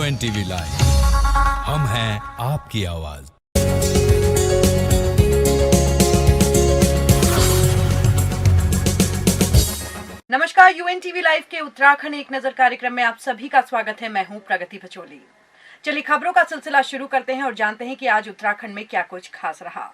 UNTV live, हम हैं आपकी आवाज। नमस्कार, UNTV लाइव के उत्तराखंड एक नजर कार्यक्रम में आप सभी का स्वागत है। मैं हूं प्रगति पचोली। चलिए खबरों का सिलसिला शुरू करते हैं और जानते हैं कि आज उत्तराखंड में क्या कुछ खास रहा।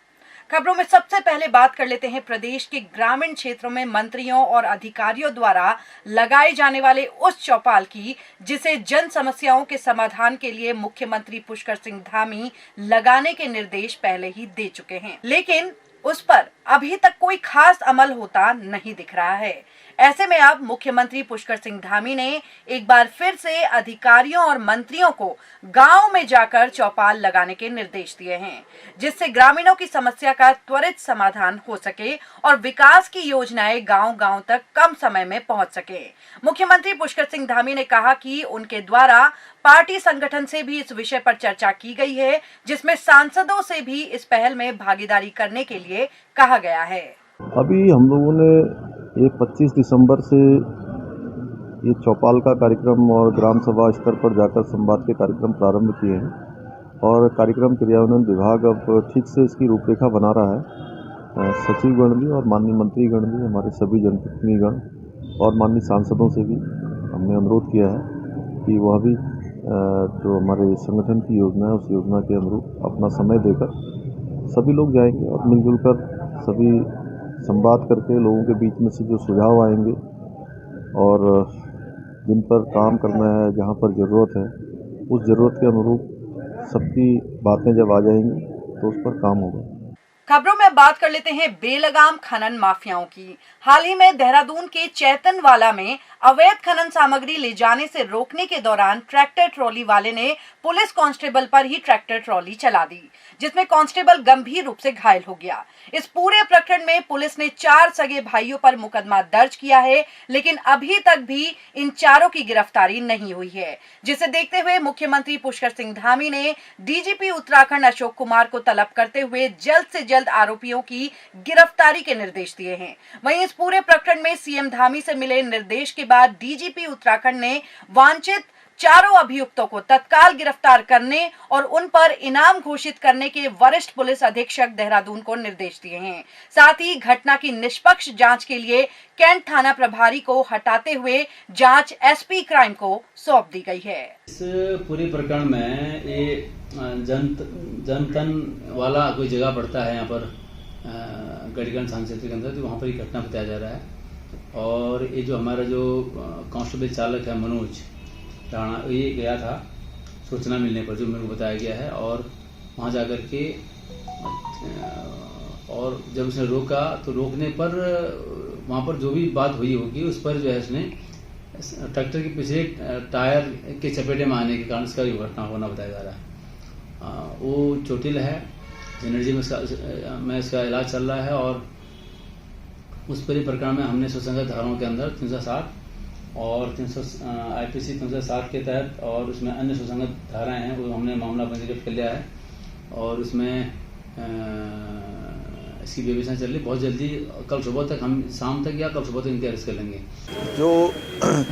खबरों में सबसे पहले बात कर लेते हैं प्रदेश के ग्रामीण क्षेत्रों में मंत्रियों और अधिकारियों द्वारा लगाए जाने वाले उस चौपाल की, जिसे जन समस्याओं के समाधान के लिए मुख्यमंत्री पुष्कर सिंह धामी लगाने के निर्देश पहले ही दे चुके हैं, लेकिन उस पर अभी तक कोई खास अमल होता नहीं दिख रहा है। ऐसे में अब मुख्यमंत्री पुष्कर सिंह धामी ने एक बार फिर से अधिकारियों और मंत्रियों को गांव में जाकर चौपाल लगाने के निर्देश दिए हैं, जिससे ग्रामीणों की समस्या का त्वरित समाधान हो सके और विकास की योजनाएं गांव-गांव तक कम समय में पहुंच सके। मुख्यमंत्री पुष्कर सिंह धामी ने कहा कि उनके द्वारा पार्टी संगठन से भी इस विषय पर चर्चा की गई है, जिसमें सांसदों से भी इस पहल में भागीदारी करने के लिए कहा गया है। अभी हम लोगों ने ये 25 दिसंबर से ये चौपाल का कार्यक्रम और ग्राम सभा स्तर पर जाकर संवाद के कार्यक्रम प्रारंभ किए हैं और कार्यक्रम क्रियान्वयन विभाग अब ठीक से इसकी रूपरेखा बना रहा है। सचिवगण भी और माननीय मंत्रीगण भी, हमारे सभी जनप्रतिनिधिगण और माननीय सांसदों से भी हमने अनुरोध किया है कि वह भी जो हमारे संगठन की योजना है उस योजना के अनुरूप अपना समय देकर सभी लोग जाएंगे और मिलजुल कर सभी संवाद करके लोगों के बीच में से जो सुझाव आएंगे और जिन पर काम करना है, जहां पर ज़रूरत है, उस ज़रूरत के अनुरूप सबकी बातें जब आ जाएंगी तो उस पर काम होगा। खबरों में बात कर लेते हैं बेलगाम खनन माफियाओं की। हाल ही में देहरादून के चैतनवाला में अवैध खनन सामग्री ले जाने से रोकने के दौरान ट्रैक्टर ट्रॉली वाले ने पुलिस कांस्टेबल पर ही ट्रैक्टर ट्रॉली चला दी, जिसमें कांस्टेबल गंभीर रूप से घायल हो गया। इस पूरे प्रकरण में पुलिस ने 4 सगे भाइयों पर मुकदमा दर्ज किया है, लेकिन अभी तक भी इन चारों की गिरफ्तारी नहीं हुई है, जिसे देखते हुए मुख्यमंत्री पुष्कर सिंह धामी ने डीजीपी उत्तराखंड अशोक कुमार को तलब करते हुए जल्द से जल्द आरोपियों की गिरफ्तारी के निर्देश दिए हैं। वहीं इस पूरे प्रकरण में सीएम धामी से मिले निर्देश के बाद डीजीपी उत्तराखंड ने वांछित चारों अभियुक्तों को तत्काल गिरफ्तार करने और उन पर इनाम घोषित करने के वरिष्ठ पुलिस अधीक्षक देहरादून को निर्देश दिए हैं। साथ ही घटना की निष्पक्ष जांच के लिए कैंट थाना प्रभारी को हटाते हुए जांच एसपी क्राइम को सौंप दी गई है। इस पूरे प्रकरण में ये जनतन वाला कोई जगह पड़ता है यहाँ पर गढ़ीगंज थाना क्षेत्र के अंदर, तो वहाँ पर ये घटना बताया जा रहा है। और ये जो हमारा जो कांस्टेबल चालक है मनोज राणा, ये गया था सूचना मिलने पर, जो मेरे को बताया गया है, और वहाँ जाकर के और जब उसने रोका तो रोकने पर वहाँ पर जो भी बात हुई होगी उस पर जो है उसने ट्रैक्टर के पिछले टायर के चपेटे में आने के कारण इसका घटना होना बताया जा रहा है। वो चोटिल है, एनर्जी में इसका इलाज चल रहा है और उस पूरे प्रकरण में हमने सुसंगत धाराओं के अंदर 360 और 300 IPC 307 के तहत और उसमें अन्य सुसंगत धाराएं हैं, वो हमने मामला पंजीकृत कर लिया है और उसमें इसकी विवेचना चल रही। बहुत जल्दी कल सुबह तक, हम शाम तक या कल सुबह तक इनकी अरेस्ट कर लेंगे। जो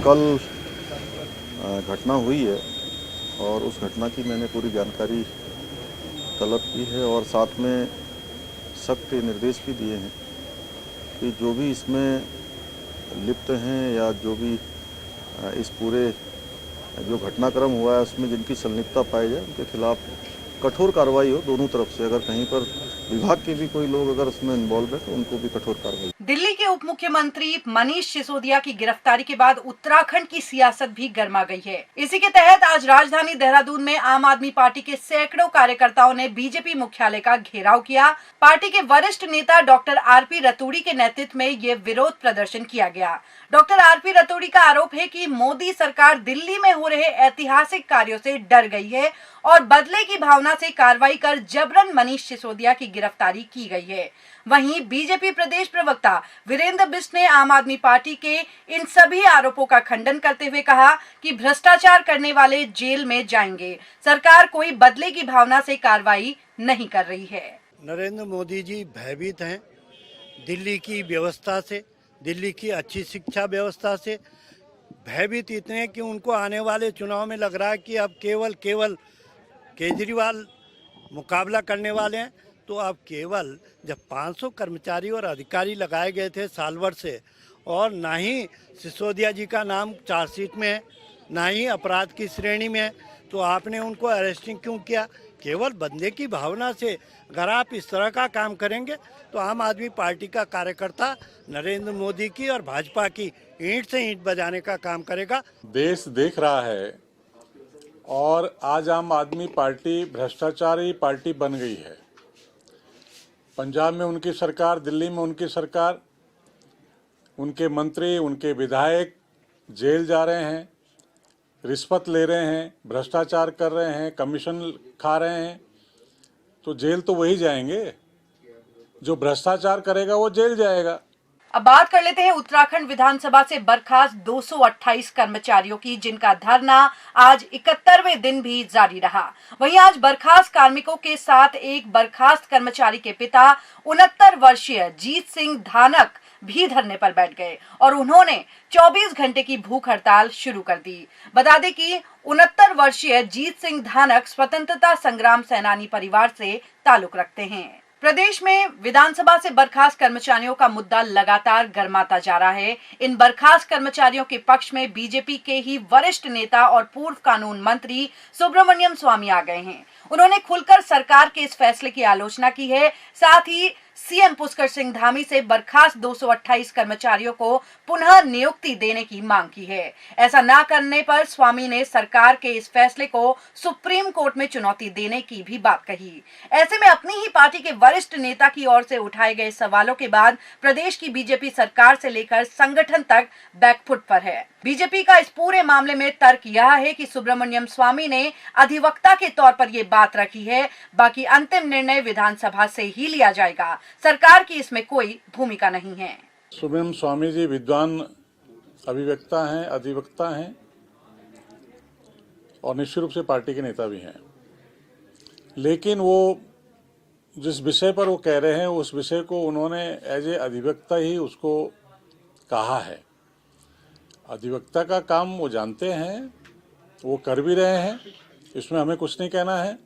कल घटना हुई है और उस घटना की मैंने पूरी जानकारी तलब की है और साथ में सख्त निर्देश भी दिए हैं कि जो भी इसमें लिप्त हैं या जो भी इस पूरे जो घटनाक्रम हुआ है उसमें जिनकी संलिप्तता पाई जाए उनके खिलाफ कठोर कार्रवाई हो दोनों तरफ से। अगर कहीं पर विभाग के भी कोई लोग अगर उसमें इन्वॉल्व है तो उनको भी कठोर कार्रवाई। दिल्ली के उप मुख्यमंत्री मनीष सिसोदिया की गिरफ्तारी के बाद उत्तराखंड की सियासत भी गर्मा गई है। इसी के तहत आज राजधानी देहरादून में आम आदमी पार्टी के सैकड़ों कार्यकर्ताओं ने बीजेपी मुख्यालय का घेराव किया। पार्टी के वरिष्ठ नेता डॉक्टर आरपी रतूड़ी के नेतृत्व में ये विरोध प्रदर्शन किया गया। डॉक्टर आरपी रतूड़ी का आरोप है कि मोदी सरकार दिल्ली में हो रहे ऐतिहासिक कार्यों से डर गई है और बदले की भावना से कार्रवाई कर जबरन मनीष सिसोदिया की गिरफ्तारी की गई है। वहीं बीजेपी प्रदेश प्रवक्ता वीरेंद्र बिष्ट ने आम आदमी पार्टी के इन सभी आरोपों का खंडन करते हुए कहा कि भ्रष्टाचार करने वाले जेल में जाएंगे, सरकार कोई बदले की भावना से कार्रवाई नहीं कर रही है। नरेंद्र मोदी जी भयभीत हैं दिल्ली की व्यवस्था से, दिल्ली की अच्छी शिक्षा व्यवस्था से, भयभीत इतने कि उनको आने वाले चुनाव में लग रहा है कि अब केवल केजरीवाल मुकाबला करने वाले हैं। तो अब केवल जब 500 कर्मचारी और अधिकारी लगाए गए थे साल भर से, और ना ही सिसोदिया जी का नाम चार्जशीट में है, ना ही अपराध की श्रेणी में है, तो आपने उनको अरेस्टिंग क्यों किया? केवल बंदे की भावना से अगर आप इस तरह का काम करेंगे तो आम आदमी पार्टी का कार्यकर्ता नरेंद्र मोदी की और भाजपा की ईंट से ईंट बजाने का काम करेगा। देश देख रहा है और आज आम आदमी पार्टी भ्रष्टाचारी पार्टी बन गई है। पंजाब में उनकी सरकार, दिल्ली में उनकी सरकार, उनके मंत्री, उनके विधायक जेल जा रहे हैं, रिश्वत ले रहे हैं, भ्रष्टाचार कर रहे हैं, कमीशन खा रहे हैं, तो जेल तो वही जाएंगे। जो भ्रष्टाचार करेगा वो जेल जाएगा। अब बात कर लेते हैं उत्तराखंड विधानसभा से बर्खास्त 228 कर्मचारियों की, जिनका धरना आज 71वें दिन भी जारी रहा। वहीं आज बर्खास्त कार्मिकों के साथ एक बर्खास्त कर्मचारी के पिता 69 वर्षीय जीत सिंह धानक भी धरने पर बैठ गए और उन्होंने 24 घंटे की भूख हड़ताल शुरू कर दी। बता दें कि 69 वर्षीय जीत सिंह धानक स्वतंत्रता संग्राम सेनानी परिवार से ताल्लुक रखते हैं। प्रदेश में विधानसभा से बर्खास्त कर्मचारियों का मुद्दा लगातार गर्माता जा रहा है। इन बर्खास्त कर्मचारियों के पक्ष में बीजेपी के ही वरिष्ठ नेता और पूर्व कानून मंत्री सुब्रमण्यम स्वामी आ गए हैं। उन्होंने खुलकर सरकार के इस फैसले की आलोचना की है। साथ ही सीएम पुष्कर सिंह धामी से बर्खास्त 228 कर्मचारियों को पुनः नियुक्ति देने की मांग की है। ऐसा न करने पर स्वामी ने सरकार के इस फैसले को सुप्रीम कोर्ट में चुनौती देने की भी बात कही। ऐसे में अपनी ही पार्टी के वरिष्ठ नेता की ओर से उठाए गए सवालों के बाद प्रदेश की बीजेपी सरकार से लेकर संगठन तक बैकफुट पर है। बीजेपी का इस पूरे मामले में तर्क यह है कि सुब्रमण्यम स्वामी ने अधिवक्ता के तौर पर यह बात रखी है, बाकी अंतिम निर्णय विधानसभा से ही लिया जाएगा। सरकार की इसमें कोई भूमिका नहीं है। सुब्रमण्यम स्वामी जी विद्वान अभिवक्ता हैं, अधिवक्ता हैं और निश्चित रूप से पार्टी के नेता भी हैं, लेकिन वो जिस विषय पर वो कह रहे हैं उस विषय को उन्होंने एज ए अधिवक्ता ही उसको कहा है। अधिवक्ता का काम वो जानते हैं, वो कर भी रहे हैं, इसमें हमें कुछ नहीं कहना है।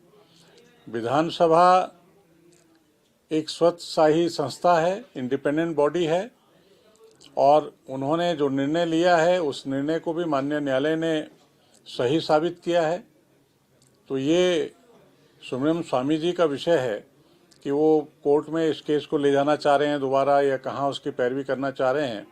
विधानसभा एक स्वतःशाही संस्था है, इंडिपेंडेंट बॉडी है, और उन्होंने जो निर्णय लिया है उस निर्णय को भी माननीय न्यायालय ने सही साबित किया है। तो ये सुब्रमण्यम स्वामी जी का विषय है कि वो कोर्ट में इस केस को ले जाना चाह रहे हैं दोबारा या कहाँ उसकी पैरवी करना चाह रहे हैं,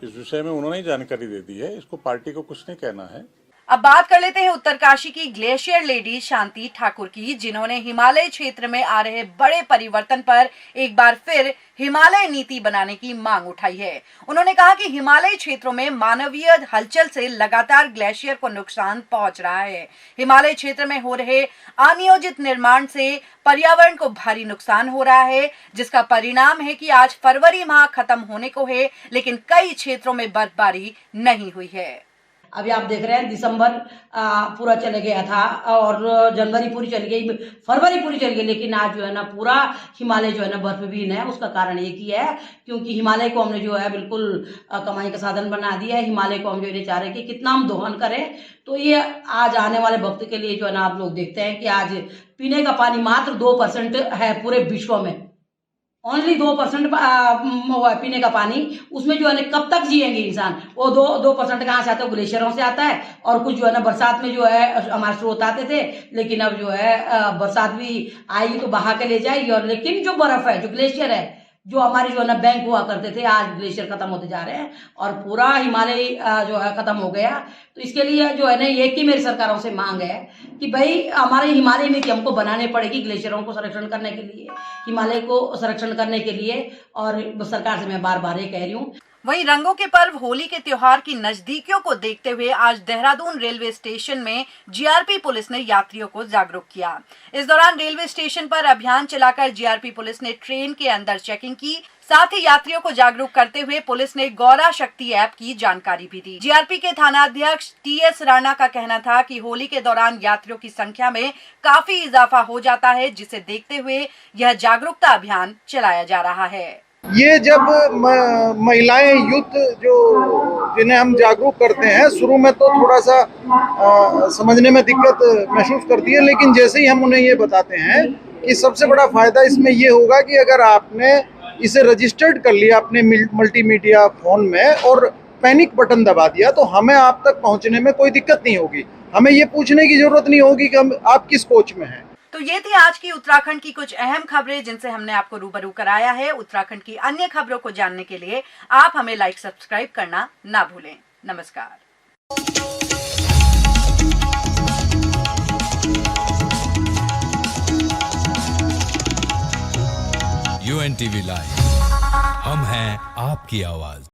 इस विषय में उन्होंने ही जानकारी दे दी है। इसको पार्टी को कुछ नहीं कहना है। अब बात कर लेते हैं उत्तरकाशी की ग्लेशियर लेडी शांति ठाकुर की, जिन्होंने हिमालय क्षेत्र में आ रहे बड़े परिवर्तन पर एक बार फिर हिमालय नीति बनाने की मांग उठाई है। उन्होंने कहा कि हिमालय क्षेत्रों में मानवीय हलचल से लगातार ग्लेशियर को नुकसान पहुंच रहा है। हिमालय क्षेत्र में हो रहे अनियोजित निर्माण से पर्यावरण को भारी नुकसान हो रहा है, जिसका परिणाम है कि आज फरवरी माह खत्म होने को है, लेकिन कई क्षेत्रों में बर्फबारी नहीं हुई है। अभी आप देख रहे हैं दिसंबर पूरा चले गया था और जनवरी पूरी चली गई, फरवरी पूरी चली गई, लेकिन आज जो है ना पूरा हिमालय जो है ना बर्फहीन है। उसका कारण एक ही है, क्योंकि हिमालय को हमने जो है बिल्कुल कमाई का साधन बना दिया है। हिमालय को हम जो ये चाह रहे हैं कि कितना हम दोहन करें। तो ये आज आने वाले वक्त के लिए जो है ना आप लोग देखते हैं कि आज पीने का पानी मात्र 2% है पूरे विश्व में, ओनली 2% पीने का पानी। उसमें जो है ना कब तक जिएंगे इंसान? वो 2% कहाँ से आता है? ग्लेशियरों से आता है। और कुछ जो है ना बरसात में जो है हमारे स्रोत आते थे, लेकिन अब जो है बरसात भी आएगी तो बहा के ले जाएगी। और लेकिन जो बर्फ है, जो ग्लेशियर है, जो हमारे जो है ना बैंक हुआ करते थे, आज ग्लेशियर खत्म होते जा रहे हैं और पूरा हिमालय जो है खत्म हो गया। तो इसके लिए जो है ना एक ही मेरी सरकारों से मांग है कि भाई हमारे हिमालय नीति हमको बनाने पड़ेगी ग्लेशियरों को संरक्षण करने के लिए, हिमालय को संरक्षण करने के लिए। और सरकार से मैं बार बार ये कह रही हूँ। वहीं रंगों के पर्व होली के त्योहार की नजदीकियों को देखते हुए आज देहरादून रेलवे स्टेशन में जीआरपी पुलिस ने यात्रियों को जागरूक किया। इस दौरान रेलवे स्टेशन पर अभियान चलाकर जीआरपी पुलिस ने ट्रेन के अंदर चेकिंग की। साथ ही यात्रियों को जागरूक करते हुए पुलिस ने गौरा शक्ति ऐप की जानकारी भी दी। जीआरपी के थानाध्यक्ष टीएस राणा का कहना था कि होली के दौरान यात्रियों की संख्या में काफी इजाफा हो जाता है, जिसे देखते हुए यह जागरूकता अभियान चलाया जा रहा है। ये जब महिलाएं यूथ जो जिन्हें हम जागरूक करते हैं, शुरू में तो थोड़ा सा समझने में दिक्कत महसूस करती है, लेकिन जैसे ही हम उन्हें ये बताते हैं कि सबसे बड़ा फायदा इसमें ये होगा कि अगर आपने इसे रजिस्टर्ड कर लिया अपने मल्टीमीडिया फोन में और पैनिक बटन दबा दिया, तो हमें आप तक पहुंचने में कोई दिक्कत नहीं होगी। हमें ये पूछने की जरूरत नहीं होगी कि आप किस कोच में हैं। तो ये थी आज की उत्तराखंड की कुछ अहम खबरें जिनसे हमने आपको रूबरू कराया है। उत्तराखंड की अन्य खबरों को जानने के लिए आप हमें लाइक सब्सक्राइब करना ना भूलें। नमस्कार। UNTV लाइव, हम हैं आपकी आवाज।